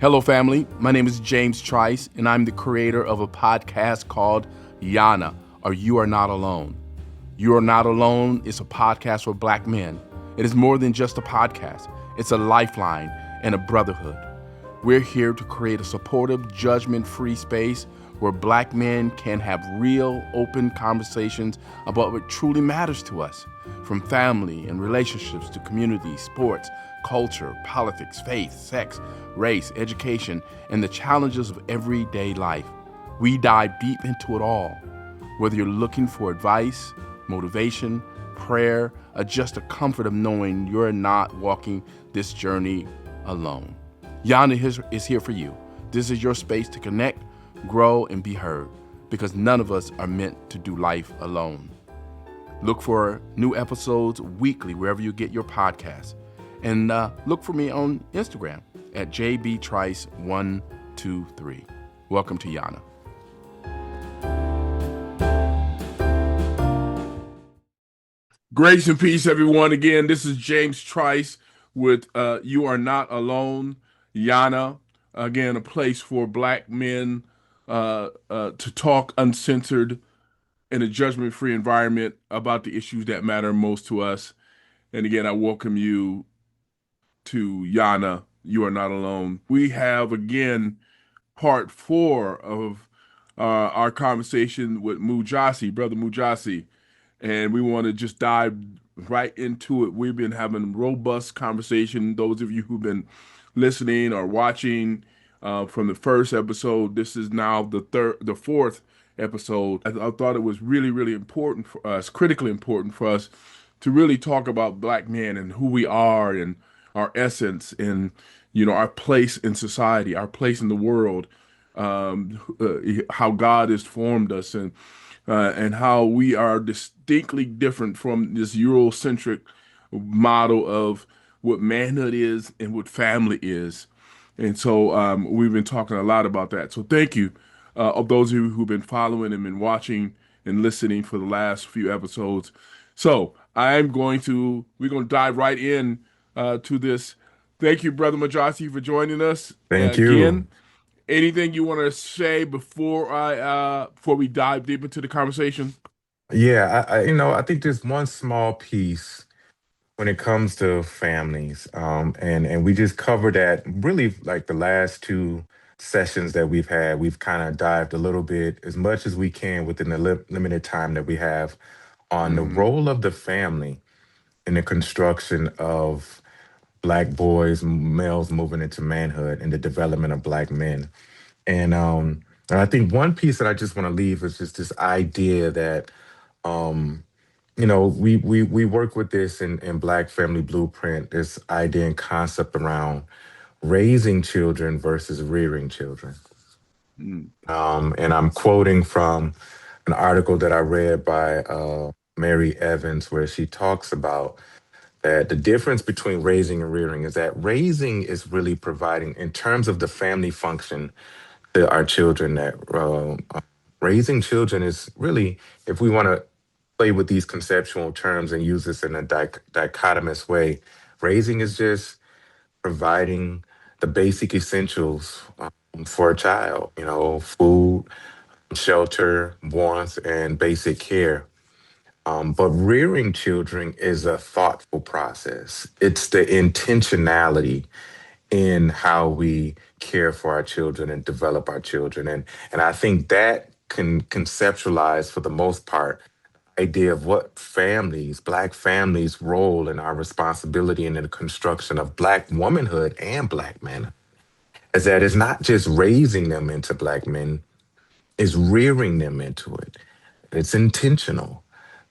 Hello, family. My name is James Trice, and I'm the creator of a podcast called YANA, or You Are Not Alone. You Are Not Alone is a podcast for Black men. It is more than just a podcast. It's a lifeline and a brotherhood. We're here to create a supportive, judgment-free space where Black men can have real, open conversations about what truly matters to us, from family and relationships to community, sports, culture, politics, faith, sex, race, education, and the challenges of everyday life. We dive deep into it all. Whether you're looking for advice, motivation, prayer, or just a comfort of knowing you're not walking this journey alone. YANA is here for you. This is your space to connect, grow, and be heard, because none of us are meant to do life alone. Look for new episodes weekly wherever you get your podcasts. And look for me on Instagram at jbtrice123. Welcome to YANA. Grace and peace, everyone. Again, this is James Trice with You Are Not Alone, YANA. Again, a place for Black men to talk uncensored in a judgment-free environment about the issues that matter most to us. And again, I welcome you to YANA, You Are Not Alone. We have, again, part 4 of our conversation with Mujasi, Brother Mujasi. And we want to just dive right into it. We've been having robust conversation. Those of you who've been listening or watching from the first episode, this is now the fourth episode. I thought it was really, really important for us, critically important for us to really talk about Black men and who we are and our essence and, our place in society, our place in the world, how God has formed us and how we are distinctly different from this Eurocentric model of what manhood is and what family is. And so we've been talking a lot about that. So thank you of those of you who've been following and been watching and listening for the last few episodes. So we're going to dive right in to this. Thank you, Brother Mujasi, for joining us Thank you. again. Anything you want to say before we dive deep into the conversation? Yeah, I think there's one small piece when it comes to families, and we just covered that really like the last two sessions that we've had. We've kind of dived a little bit as much as we can within the limited time that we have on the Mm-hmm. role of the family in the construction of Black boys, males moving into manhood and the development of Black men. And I think one piece that I just want to leave is just this idea that um, we work with this in Black Family Blueprint, this idea and concept around raising children versus rearing children. And I'm quoting from an article that I read by Mary Evans, where she talks about that the difference between raising and rearing is that raising is really providing, in terms of the family function, to our children, that raising children is really, if we want to play with these conceptual terms and use this in a dichotomous way, raising is just providing the basic essentials for a child, food, shelter, warmth, and basic care. But rearing children is a thoughtful process. It's the intentionality in how we care for our children and develop our children. And I think that can conceptualize for the most part idea of what families, Black families' role and our responsibility in the construction of Black womanhood and Black men is that it's not just raising them into Black men, it's rearing them into it. It's intentional.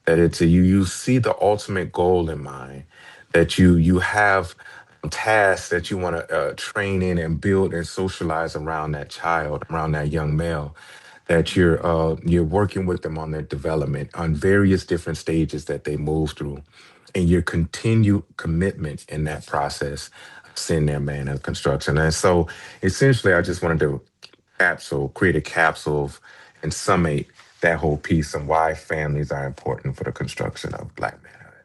That you see the ultimate goal in mind. That you have tasks that you want to train in and build and socialize around that child, around that young male. That you're working with them on their development on various different stages that they move through, and your continued commitment in that process of seeing their man of construction. And so, essentially, I just wanted to create a capsule and summate that whole piece on why families are important for the construction of Black manhood.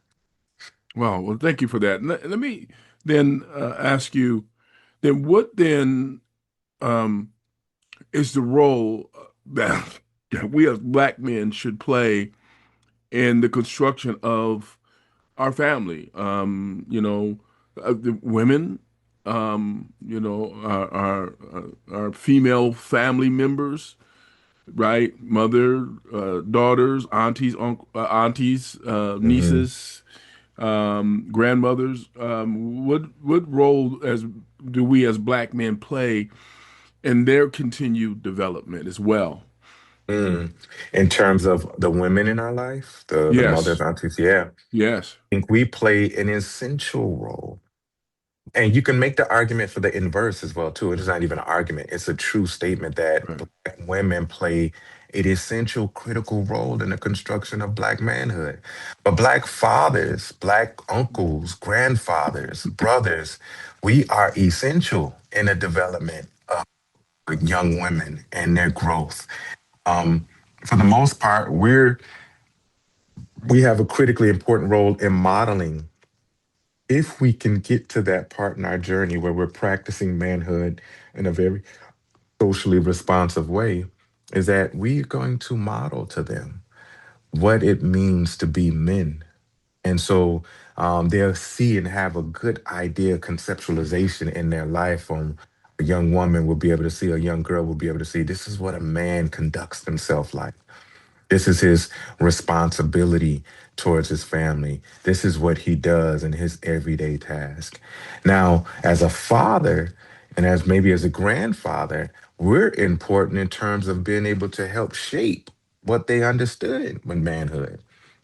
Well, thank you for that. Let me then ask you, then what then um, is the role that we as black men should play in the construction of our family. The women, our female family members, right? Mother, daughters, aunties, Hmm. nieces, grandmothers. What role as do we as black men play in their continued development as well? Mm. In terms of the women in our life, the mothers, Yes, aunties, yeah, yes, I think we play an essential role. And you can make the argument for the inverse as well, too. It's not even an argument. It's a true statement that right, black women play an essential, critical role in the construction of black manhood. But black fathers, black uncles, grandfathers, brothers, we are essential in the development of young women and their growth. Um, for the most part, we have a critically important role in modeling. If we can get to that part in our journey where we're practicing manhood in a very socially responsive way, is that we're going to model to them what it means to be men. And so they'll see and have a good idea, conceptualization in their life on a young woman will be able to see, a young girl will be able to see, this is what a man conducts himself like. This is his responsibility towards his family. This is what he does in his everyday task. Now, as a father and as maybe as a grandfather, we're important in terms of being able to help shape what they understood when manhood.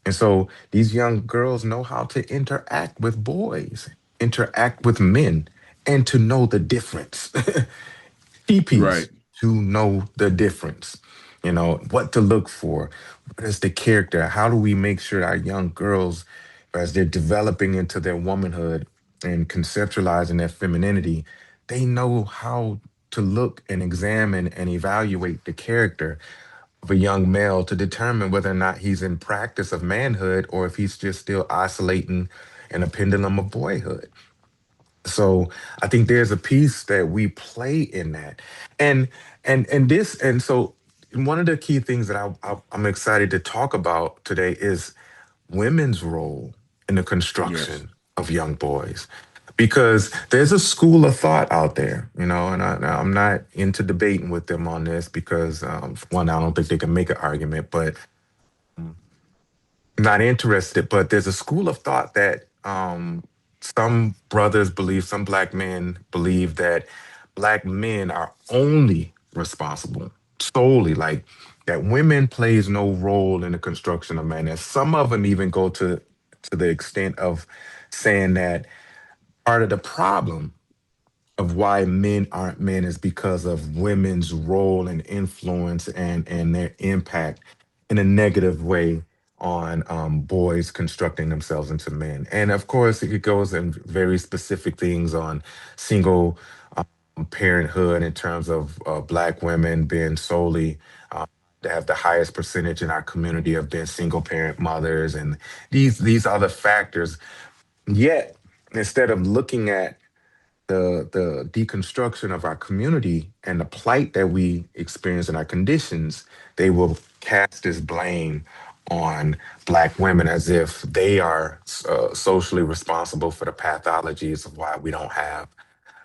And so these young girls know how to interact with boys, interact with men, and to know the difference. right, PPs to know the difference, what to look for. What is the character? How do we make sure our young girls, as they're developing into their womanhood and conceptualizing their femininity, they know how to look and examine and evaluate the character of a young male to determine whether or not he's in practice of manhood or if he's just still oscillating in a pendulum of boyhood. So I think there's a piece that we play in that, and and so one of the key things that I'm excited to talk about today is women's role in the yes, construction of young boys, because there's a school of thought out there, and I'm not into debating with them on this because for one, I don't think they can make an argument, but not interested, but there's a school of thought that some brothers believe, some black men believe that black men are only responsible solely, like that women plays no role in the construction of man. And some of them even go to the extent of saying that part of the problem of why men aren't men is because of women's role and influence and their impact in a negative way on boys constructing themselves into men. And of course, it goes in very specific things on single parenthood in terms of black women being solely to have the highest percentage in our community of being single parent mothers and these other factors. Yet, instead of looking at the deconstruction of our community and the plight that we experience in our conditions, they will cast this blame on black women as if they are socially responsible for the pathologies of why we don't have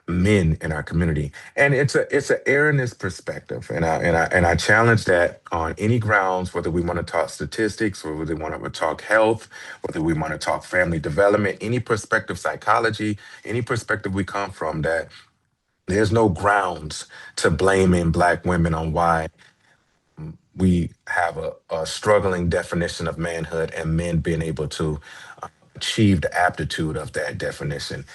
men in our community. And it's an erroneous perspective, and I challenge that on any grounds, whether we want to talk statistics, or whether we want to talk health, whether we want to talk family development, any perspective, psychology, any perspective we come from, that there's no grounds to blaming black women on why we have a struggling definition of manhood and men being able to achieve the aptitude of that definition.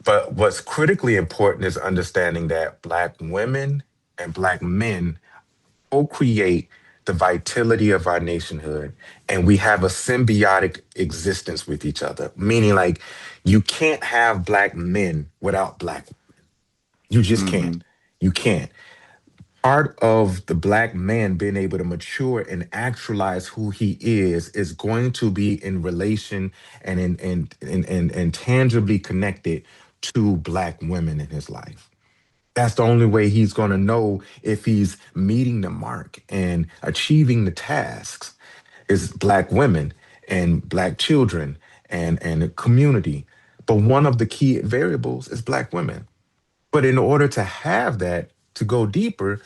But what's critically important is understanding that Black women and Black men co create the vitality of our nationhood, and we have a symbiotic existence with each other, meaning like you can't have Black men without Black. You just can't. hmm You can't. Part of the Black man being able to mature and actualize who he is going to be in relation and tangibly connected to Black women in his life. That's the only way he's going to know if he's meeting the mark and achieving the tasks is black women and black children and the community. But one of the key variables is black women. But in order to have that, to go deeper,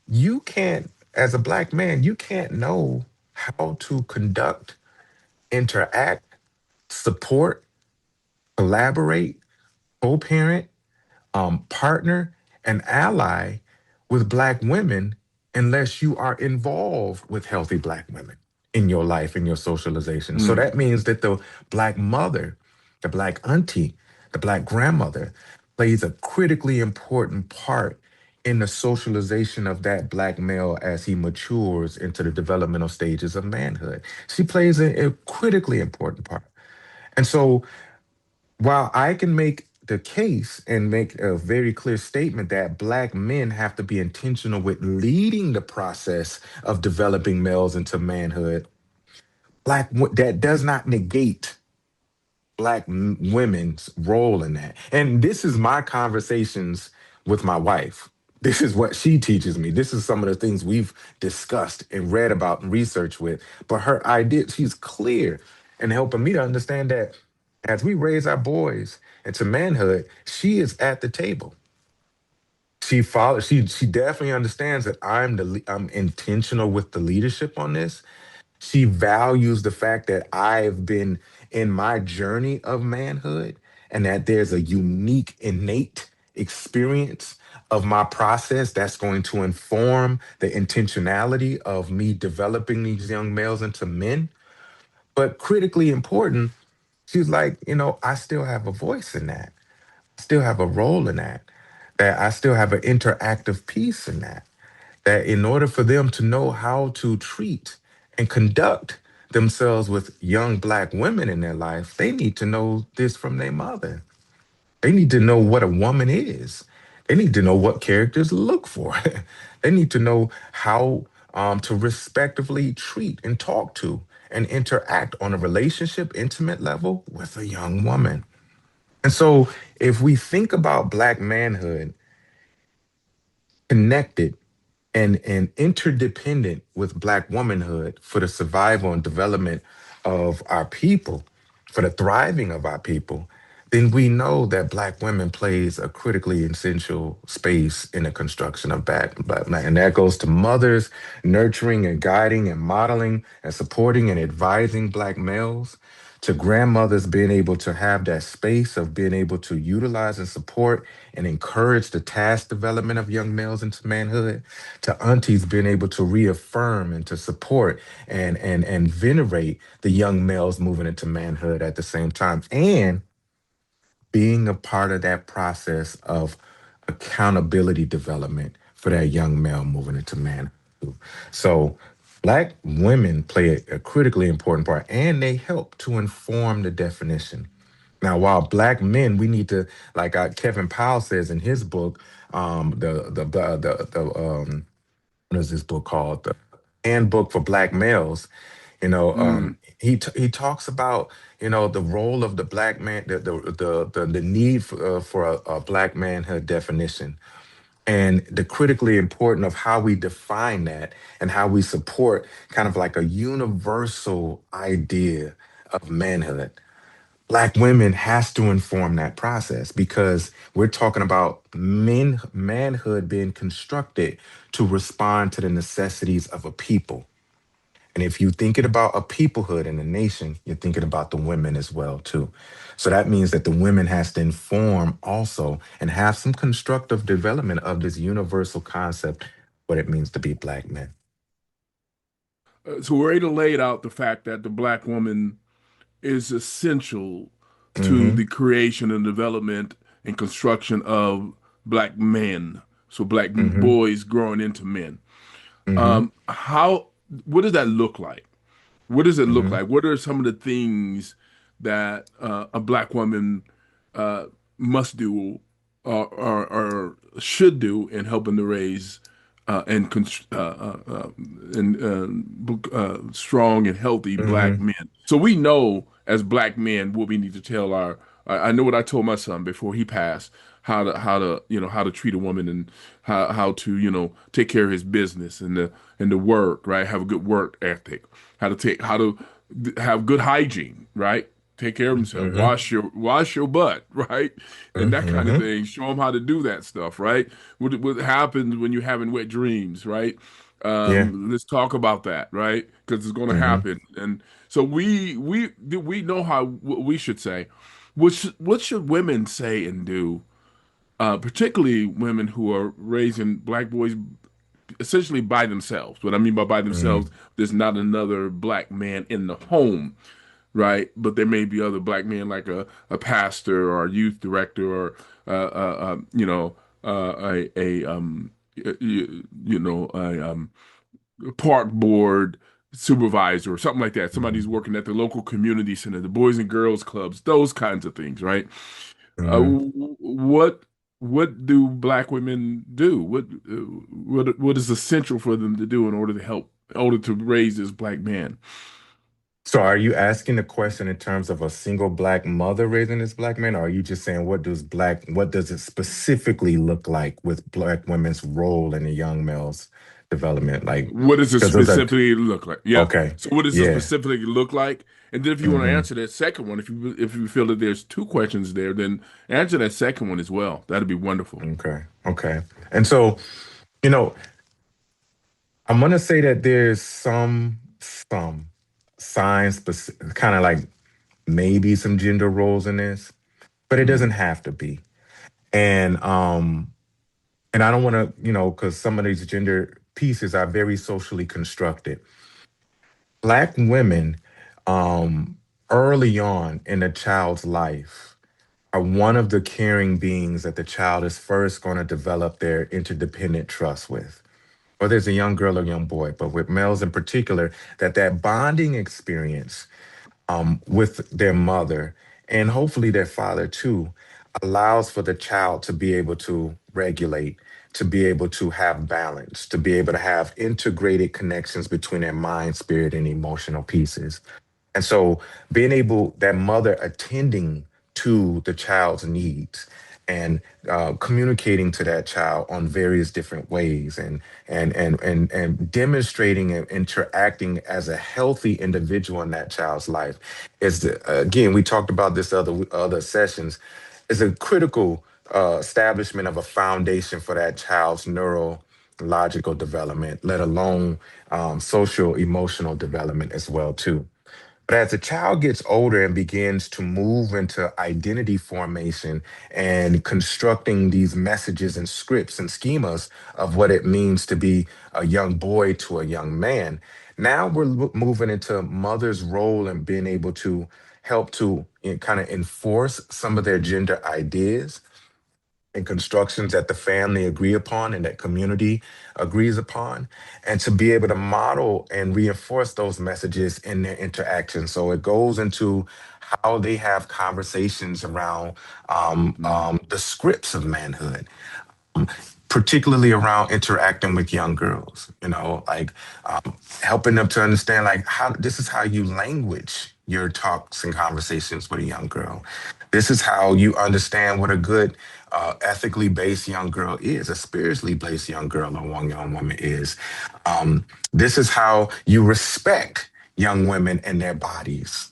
you can't, as a black man, you can't know how to conduct, interact, support, collaborate, co-parent, partner, and ally with Black women unless you are involved with healthy Black women in your life, in your socialization. So Mm, that means that the Black mother, the Black auntie, the Black grandmother plays a critically important part in the socialization of that Black male as he matures into the developmental stages of manhood. She plays a critically important part. And so while I can make the case and make a very clear statement that Black men have to be intentional with leading the process of developing males into manhood, that does not negate women's role in that. And this is my conversations with my wife. This is what she teaches me. This is some of the things we've discussed and read about and researched with. But her idea, she's clear in helping me to understand that as we raise our boys into manhood, she is at the table. She follows. She definitely understands that I'm intentional with the leadership on this. She values the fact that I've been in my journey of manhood and that there's a unique, innate experience of my process that's going to inform the intentionality of me developing these young males into men. But critically important, she's like, I still have a voice in that, still have a role in that, that I still have an interactive piece in that. That in order for them to know how to treat and conduct themselves with young Black women in their life, they need to know this from their mother. They need to know what a woman is. They need to know what characters look for. They need to know how to respectively treat and talk to and interact on a relationship, intimate level with a young woman. And so, if we think about Black manhood connected and interdependent with Black womanhood for the survival and development of our people, for the thriving of our people, then we know that Black women plays a critically essential space in the construction of Black men. And that goes to mothers nurturing and guiding and modeling and supporting and advising Black males, to grandmothers being able to have that space of being able to utilize and support and encourage the task development of young males into manhood, to aunties being able to reaffirm and to support and venerate the young males moving into manhood at the same time, and being a part of that process of accountability development for that young male moving into manhood. So Black women play a critically important part, and they help to inform the definition. Now, while Black men, we need to, like Kevin Powell says in his book, what is this book called? The Handbook for Black Males. You know, mm. he talks about the role of the Black man, the need for a Black manhood definition, and the critically important of how we define that and how we support kind of like a universal idea of manhood. Black women has to inform that process because we're talking about manhood being constructed to respond to the necessities of a people. And if you're thinking about a peoplehood in a nation, you're thinking about the women as well too. So that means that the women has to inform also and have some constructive development of this universal concept, what it means to be Black men. So we're able to lay it out the fact that the black woman is essential to Mm-hmm. the creation and development and construction of black men. So black Mm-hmm. boys growing into men. Mm-hmm. How, what does that look like? What does it look Mm-hmm. like? What are some of the things that a black woman uh, must do or should do in helping to raise and strong and healthy black Mm-hmm. men? So we know as black men what we need to tell our I know what I told my son before he passed, how to how to treat a woman, and how to take care of his business and the work, right? Have a good work ethic, how to have good hygiene, right? Take care of himself, Hmm. wash your butt, right? And that kind of Hmm. thing. Show him how to do that stuff, right? What happens when you're having wet dreams, right? Yeah. Let's talk about that, right? Because it's going to Hmm. happen. And so we know how what we should say. What should women say and do, particularly women who are raising black boys essentially by themselves? What I mean by themselves, Hmm. there's not another black man in the home, right? But there may be other black men like a pastor or a youth director or a park board supervisor or something like that. Somebody's working at the local community center, the Boys and Girls Clubs, those kinds of things, right? Hmm. What do black women do? What is essential for them to do in order to help, in order to raise this black man? So are you asking the question in terms of a single black mother raising this black man, or are you just saying what does it specifically look like with black women's role in a young male's development? Like, What does it because those are specifically look like? Yeah. okay. So what does it Yeah. specifically look like? And then if you want to Hmm. answer that second one, if you feel that there's two questions there, then answer that second one as well. That'd be wonderful. Okay. Okay. And so, you know, I'm gonna say that there's some signs, kind of like maybe some gender roles in this, but it doesn't Hmm. have to be. And and I don't want to, because some of these gender pieces are very socially constructed. Black women, um, early on in a child's life, are one of the caring beings that the child is first going to develop their interdependent trust with, whether it's a young girl or young boy, but with males in particular, that bonding experience with their mother and hopefully their father too allows for the child to be able to regulate, to be able to have balance, to be able to have integrated connections between their mind, spirit, and emotional pieces. And so being able, that mother attending to the child's needs and communicating to that child on various different ways and demonstrating and interacting as a healthy individual in that child's life is again, we talked about this other sessions, is a critical establishment of a foundation for that child's neurological development, let alone social emotional development as well too. But as the child gets older and begins to move into identity formation and constructing these messages and scripts and schemas of what it means to be a young boy to a young man, now we're moving into mother's role and being able to help to kind of enforce some of their gender ideas and constructions that the family agree upon and that community agrees upon, and to be able to model and reinforce those messages in their interactions. So it goes into how they have conversations around the scripts of manhood, particularly around interacting with young girls, like helping them to understand like how this is how you language your talks and conversations with a young girl. This is how you understand what a good ethically based young girl is, a spiritually based young girl or one young woman is. This is how you respect young women and their bodies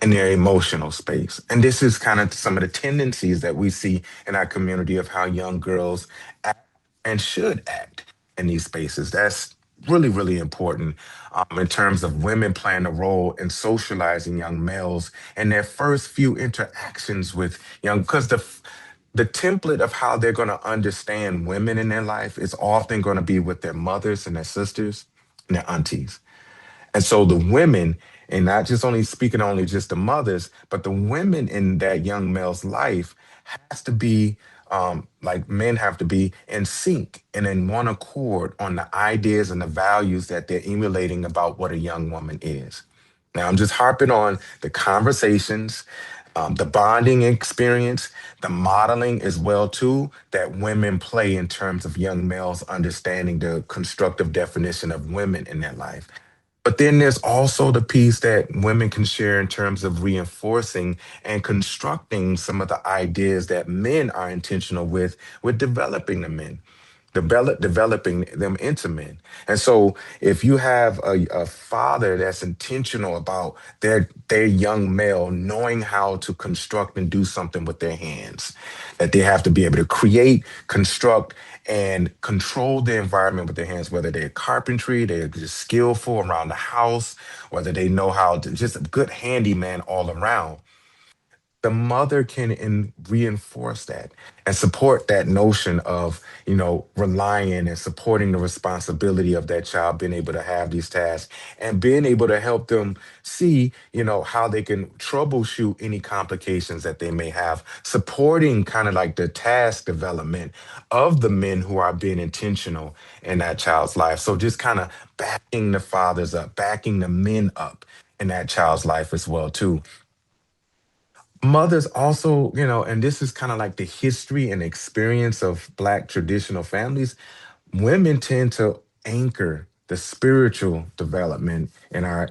in their emotional space. And this is kind of some of the tendencies that we see in our community of how young girls act and should act in these spaces. That's really, really important in terms of women playing a role in socializing young males and their first few interactions with young, because the template of how they're going to understand women in their life is often going to be with their mothers and their sisters and their aunties. And so the women, and not just only speaking only just the mothers, but the women in that young male's life has to be like men have to be in sync and in one accord on the ideas and the values that they're emulating about what a young woman is. Now, I'm just harping on the conversations, the bonding experience, the modeling as well too that women play in terms of young males understanding the constructive definition of women in their life. But then there's also the piece that women can share in terms of reinforcing and constructing some of the ideas that men are intentional with developing the men, developing them into men. And so if you have a father that's intentional about their young male knowing how to construct and do something with their hands, that they have to be able to create, construct, and control the environment with their hands, whether they're carpentry, they're just skillful around the house, whether they know how to just a good handyman all around. The mother can reinforce that and support that notion of, relying and supporting the responsibility of that child being able to have these tasks and being able to help them see, how they can troubleshoot any complications that they may have, supporting kind of like the task development of the men who are being intentional in that child's life. So just kind of backing the fathers up, backing the men up in that child's life as well too. Mothers also, and this is kind of like the history and experience of Black traditional families. Women tend to anchor the spiritual development in our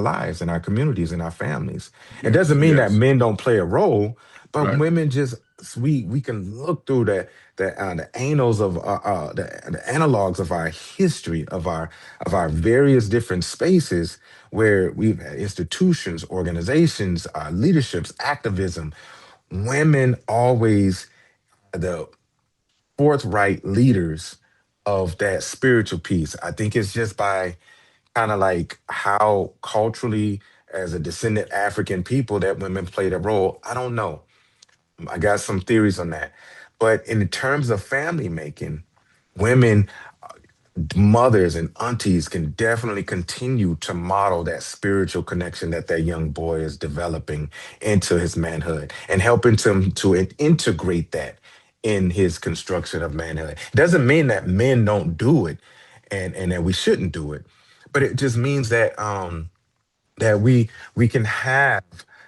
lives, in our communities, in our families. It Yes, doesn't mean that yes, men don't play a role, but right, women just, we can look through the annals of the analogs of our history of our various different spaces where we've had institutions, organizations, leaderships, activism. Women always the forthright leaders of that spiritual piece. I think it's just by kind of like how culturally, as a descendant African people, that women played a role. I don't know. I got some theories on that. But in terms of family making, women, mothers and aunties can definitely continue to model that spiritual connection that young boy is developing into his manhood and helping to integrate that in his construction of manhood. Doesn't mean that men don't do it and that we shouldn't do it, but it just means that we can have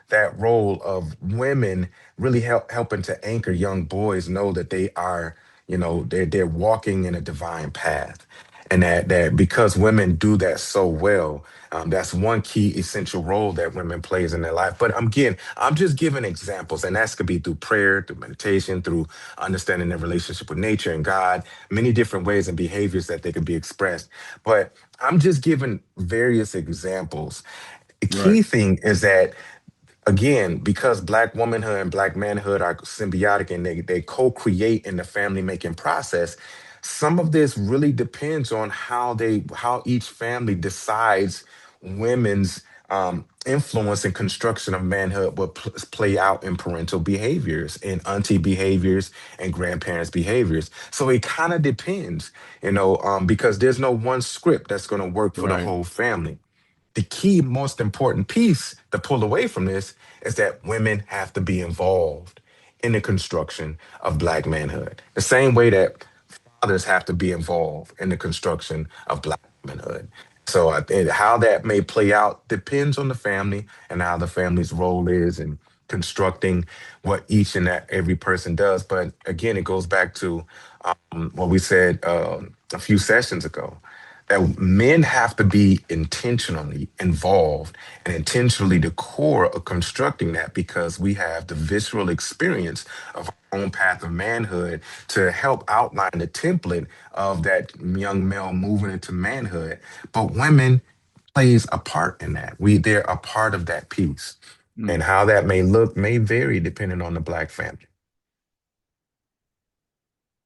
that role of women really helping to anchor young boys know that they are, they're walking in a divine path, and that because women do that so well, that's one key essential role that women plays in their life. But I'm just giving examples, and that's could be through prayer, through meditation, through understanding their relationship with nature and God, many different ways and behaviors that they can be expressed. But I'm just giving various examples. The right, key thing is that, again, because Black womanhood and Black manhood are symbiotic and they co-create in the family making process, some of this really depends on how each family decides women's influence and construction of manhood will play out in parental behaviors, in auntie behaviors, and grandparents behaviors. So it kind of depends, because there's no one script that's going to work for the right. whole family. The key, most important piece to pull away from this is that women have to be involved in the construction of Black manhood, the same way that fathers have to be involved in the construction of Black manhood. So how that may play out depends on the family and how the family's role is in constructing what each and every person does. But again, it goes back to what we said a few sessions ago, that men have to be intentionally involved and intentionally the core of constructing that, because we have the visceral experience of our own path of manhood to help outline the template of that young male moving into manhood. But women plays a part in that. They're a part of that piece. And Mm. how that may look may vary depending on the Black family.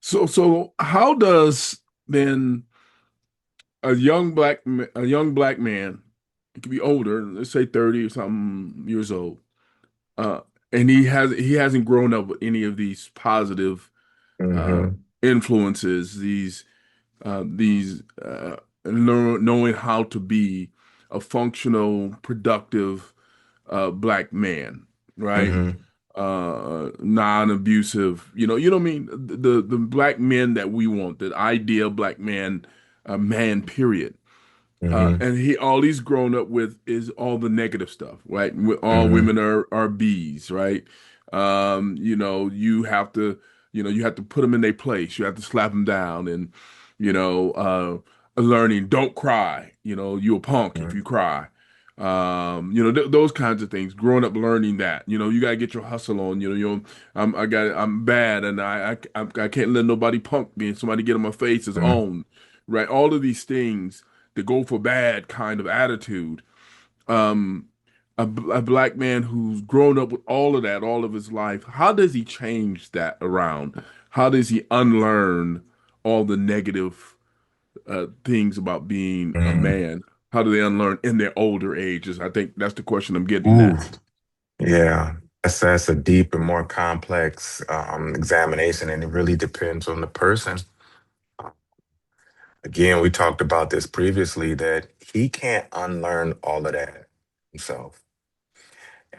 So how does then a young black man, it could be older, let's say 30 or something years old, uh, and he hasn't grown up with any of these positive uh, Hmm. influences, these knowing how to be a functional, productive black man, right? Hmm. Non-abusive, you know what I mean? The black men that we want, the ideal black man, man, period. Hmm. And all he's grown up with is all the negative stuff, right? All Hmm. women are bees, right? You have to, you have to put them in their place. You have to slap them down, and you know, learning don't cry. You're a punk if Mhm. you cry. Those kinds of things. Growing up learning that. You gotta get your hustle on. I'm bad, and I can't let nobody punk me. And somebody get in my face is Mhm. on, right? All of these things that go for bad kind of attitude. Um, a black man who's grown up with all of that all of his life. How does he change that around? How does he unlearn all the negative things about being a Mhm. man? How do they unlearn in their older ages? I think that's the question I'm getting Ooh, at. yeah. That's a deep and more complex examination, and it really depends on the person. Again, we talked about this previously that he can't unlearn all of that himself.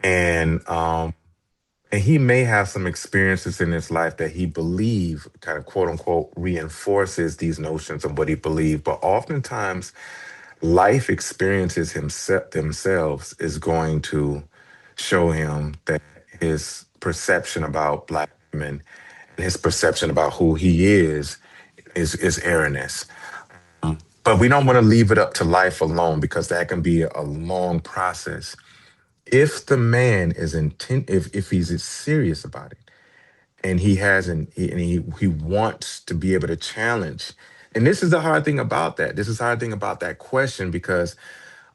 And he may have some experiences in his life that he believe kind of quote unquote reinforces these notions of what he believed. But oftentimes life experiences himself themselves is going to show him that his perception about black women and his perception about who he is erroneous. But we don't want to leave it up to life alone because that can be a long process. If the man is intent, if he's serious about it, and he wants to be able to challenge, and this is the hard thing about that. This is the hard thing about that question because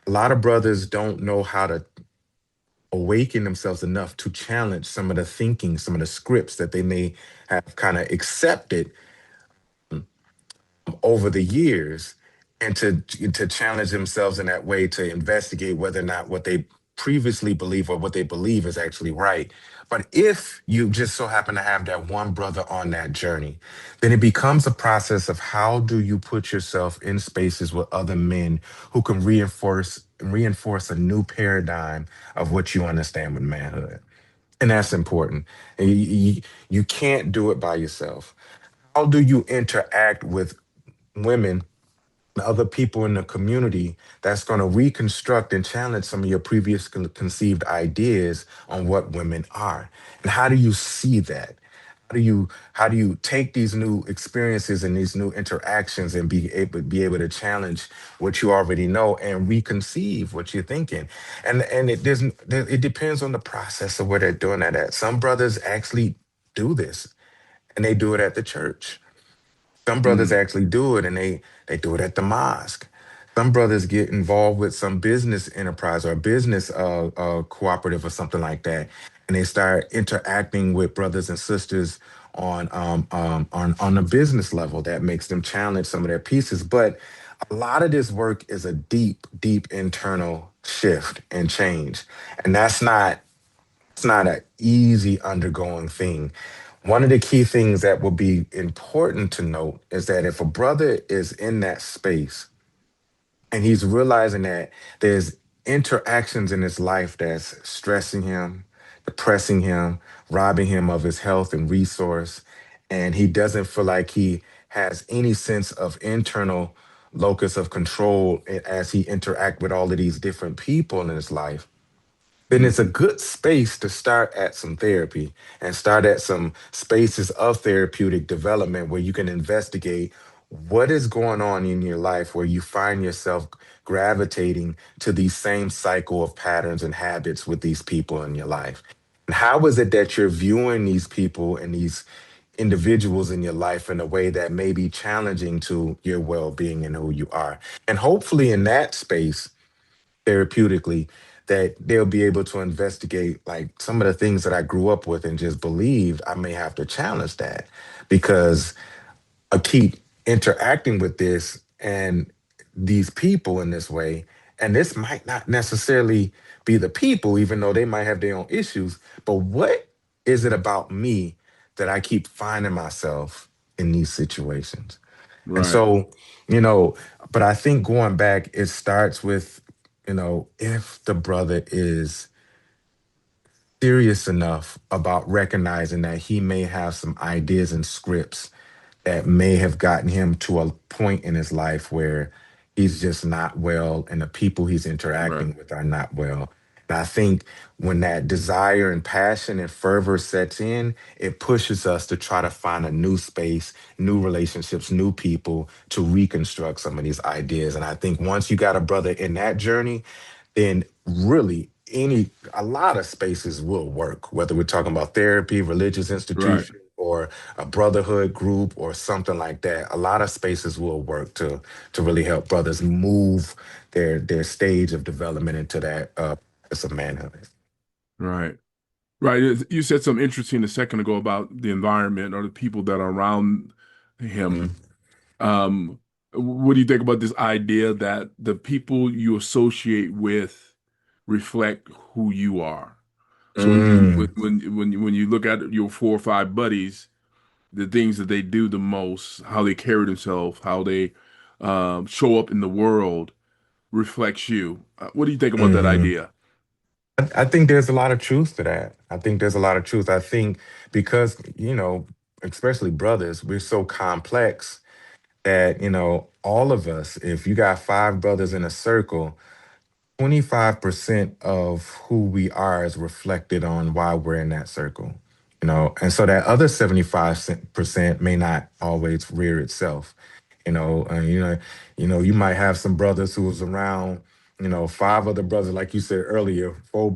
a lot of brothers don't know how to awaken themselves enough to challenge some of the thinking, some of the scripts that they may have kind of accepted over the years, and to challenge themselves in that way to investigate whether or not what they previously believe or what they believe is actually right. But if you just so happen to have that one brother on that journey, then it becomes a process of how do you put yourself in spaces with other men who can reinforce a new paradigm of what you understand with manhood. And that's important. And you can't do it by yourself. How do you interact with women and other people in the community that's going to reconstruct and challenge some of your previous conceived ideas on what women are? And how do you see that? How do you take these new experiences and these new interactions and be able to challenge what you already know and reconceive what you're thinking? And it depends on the process of where they're doing that at. Some brothers actually do this, and they do it at the church. Some brothers Mm, actually do it, and they do it at the mosque. Some brothers get involved with some business enterprise or a business cooperative or something like that, and they start interacting with brothers and sisters on a business level that makes them challenge some of their pieces. But a lot of this work is a deep, deep internal shift and change, and that's not an easy undergoing thing. One of the key things that will be important to note is that if a brother is in that space and he's realizing that there's interactions in his life that's stressing him, depressing him, robbing him of his health and resource, and he doesn't feel like he has any sense of internal locus of control as he interact with all of these different people in his life, then it's a hmm good space to start at some therapy and start at some spaces of therapeutic development where you can investigate what is going on in your life where you find yourself gravitating to these same cycle of patterns and habits with these people in your life. And how is it that you're viewing these people and these individuals in your life in a way that may be challenging to your well-being and who you are? And hopefully in that space, therapeutically, that they'll be able to investigate like some of the things that I grew up with and just believed. I may have to challenge that because I keep interacting with this and these people in this way. And this might not necessarily be the people, even though they might have their own issues. But what is it about me that I keep finding myself in these situations? And right, so, you know, but I think going back, it starts with, if the brother is serious enough about recognizing that he may have some ideas and scripts that may have gotten him to a point in his life where he's just not well and the people he's right. interacting with are not well. And I think when that desire and passion and fervor sets in, it pushes us to try to find a new space, new relationships, new people to reconstruct some of these ideas. And I think once you got a brother in that journey, then really a lot of spaces will work, whether we're talking about therapy, religious Right. institution, or a brotherhood group or something like that. A lot of spaces will work to really help brothers move their stage of development into that as a manhood. Right. Right. You said something interesting a second ago about the environment or the people that are around him. Mm. Um, what do you think about this idea that the people you associate with reflect who you are? So Mm. when you look at your four or five buddies, the things that they do the most, how they carry themselves, how they show up in the world reflects you. What do you think about that Mhm. idea? I think there's a lot of truth to that. I think there's a lot of truth. I think because, especially brothers, we're so complex that, all of us, if you got five brothers in a circle, 25% of who we are is reflected on why we're in that circle, and so that other 75% may not always rear itself, you might have some brothers who was around, five other brothers, like you said earlier, four,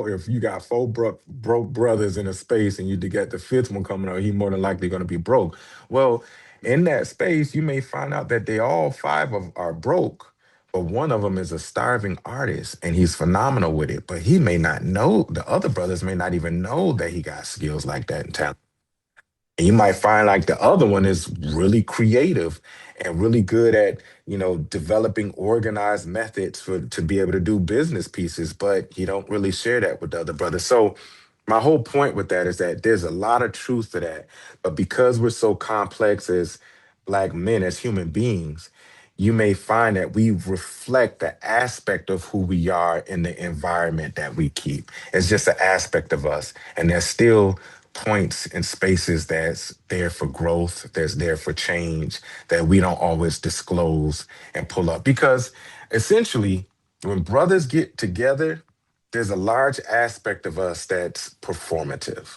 if you got four broke brothers in a space and you get the fifth one coming out, he more than likely going to be broke. Well, in that space, you may find out that they all five are broke, but one of them is a starving artist and he's phenomenal with it. But he may not know, the other brothers may not even know that he got skills like that and talent. And you might find like the other one is really creative and really good at, developing organized methods to be able to do business pieces, but he don't really share that with the other brothers. So my whole point with that is that there's a lot of truth to that. But because we're so complex as black men, as human beings, you may find that we reflect the aspect of who we are in the environment that we keep. It's just an aspect of us. And there's still points and spaces that's there for growth, that's there for change, that we don't always disclose and pull up. Because essentially, when brothers get together, there's a large aspect of us that's performative.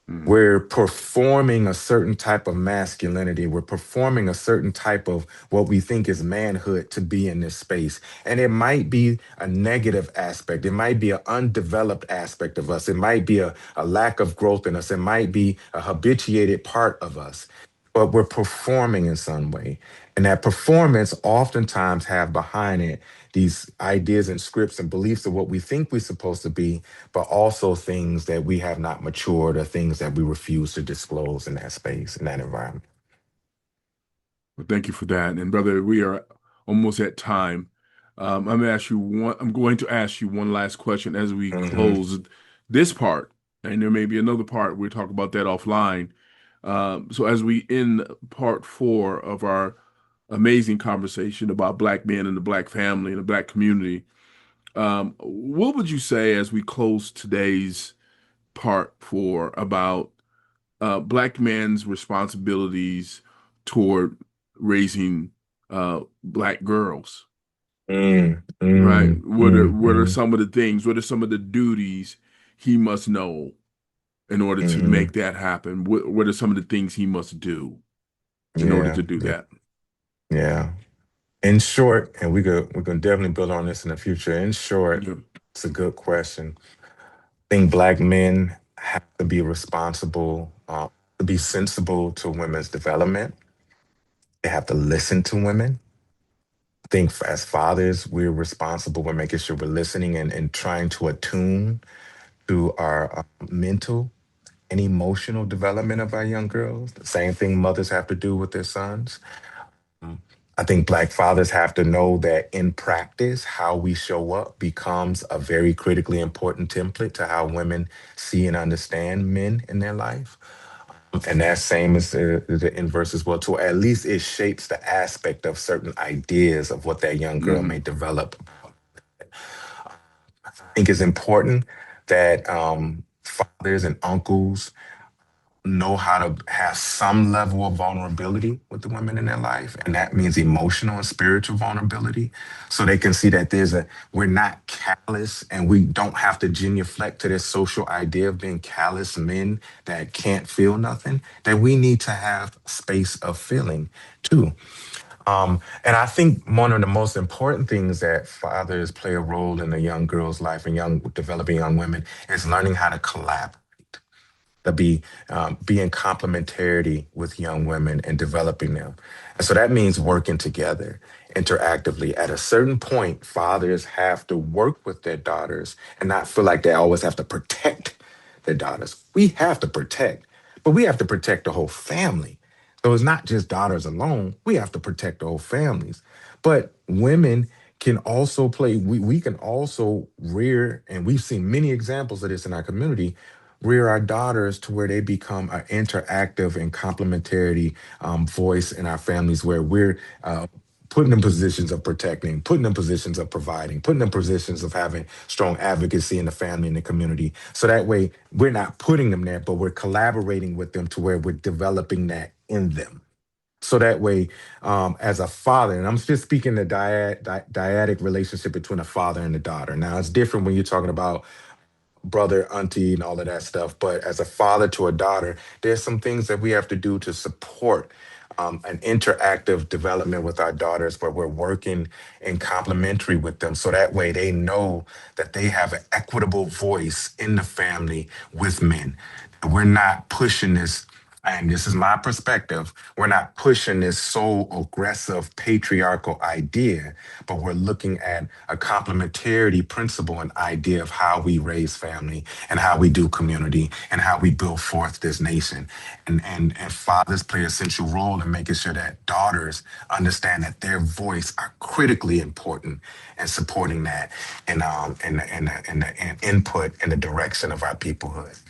Mm, We're performing a certain type of masculinity. We're performing a certain type of what we think is manhood to be in this space. And it might be a negative aspect. It might be an undeveloped aspect of us. It might be a lack of growth in us. It might be a habituated part of us, but we're performing in some way. And that performance oftentimes have behind it these ideas and scripts and beliefs of what we think we're supposed to be, but also things that we have not matured or things that we refuse to disclose in that space, in that environment. well, thank you for that. And brother, we are almost at time. I'm going to ask you one last question as we Hmm. close this part, and there may be another part. We'll talk about that offline. So as we end part four of our amazing conversation about black men and the black family and the black community, what would you say as we close today's part four about black men's responsibilities toward raising black girls, Mm, right? mm, mm, What are mm, some of the things? What are some of the duties he must know in order to mm. make that happen? What are some of the things he must do in order Yeah, to do yeah, that? yeah. In short, and we're gonna definitely build on this in the future. In short, Yeah. it's a good question. I think black men have to be responsible, to be sensible to women's development. They have to listen to women. I think as fathers, we're responsible. We're making sure we're listening and trying to attune to our mental and emotional development of our young girls. The same thing mothers have to do with their sons. I think black fathers have to know that in practice, how we show up becomes a very critically important template to how women see and understand men in their life. And that same is the inverse as well, too. At least it shapes the aspect of certain ideas of what that young girl may Hmm. develop. I think it's important that fathers and uncles know how to have some level of vulnerability with the women in their life, and that means emotional and spiritual vulnerability, so they can see that we're not callous, and we don't have to genuflect to this social idea of being callous men that can't feel nothing, that we need to have space of feeling too. And I think one of the most important things that fathers play a role in a young girl's life and developing young women is learning how to collaborate, to be in complementarity with young women and developing them. And so that means working together interactively. At a certain point, fathers have to work with their daughters and not feel like they always have to protect their daughters. We have to protect, but we have to protect the whole family. So it's not just daughters alone. We have to protect the whole families. But women can also we can also rear, and we've seen many examples of this in our community, rear our daughters to where they become an interactive and complementary voice in our families, where we're putting in positions of protecting, putting in positions of providing, putting in positions of having strong advocacy in the family and the community. So that way, we're not putting them there, but we're collaborating with them to where we're developing that in them. So that way, as a father, and I'm just speaking the dyadic relationship between a father and a daughter. Now, it's different when you're talking about brother, auntie, and all of that stuff. But as a father to a daughter, there's some things that we have to do to support an interactive development with our daughters where we're working in complementary with them. So that way they know that they have an equitable voice in the family with men. We're not pushing this, and this is my perspective, we're not pushing this so aggressive patriarchal idea, but we're looking at a complementarity principle and idea of how we raise family and how we do community and how we build forth this nation. And fathers play an essential role in making sure that daughters understand that their voice are critically important and supporting that and input in the direction of our peoplehood.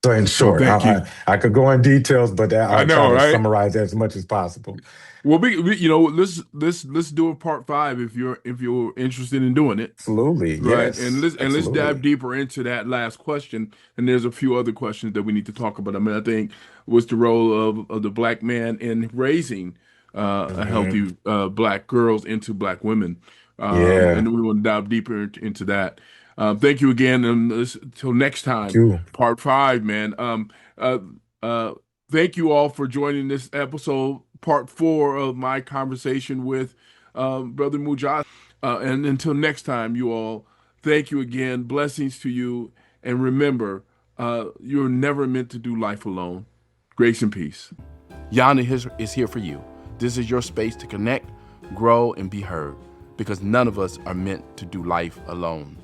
So in Well, short, thank you. I could go in details, but I I'll try know, to right? summarize as much as possible. Well, you know, let's do a part five if you're interested in doing it. Absolutely. Right. Yes. And let's dive Absolutely. deeper into that last question. And there's a few other questions that we need to talk about. I mean, I think what's the role of the black man in raising a Hmm. healthy black girls into black women. Yeah. And we want to dive deeper into that. Thank you again. And until next Thank time, you. part five, man. Uh, uh, Thank you all for joining this episode, part four of my conversation with Brother Mujasi. And until next time, you all, thank you again. Blessings to you. And remember, you're never meant to do life alone. Grace and peace. YANA is here for you. This is your space to connect, grow, and be heard because none of us are meant to do life alone.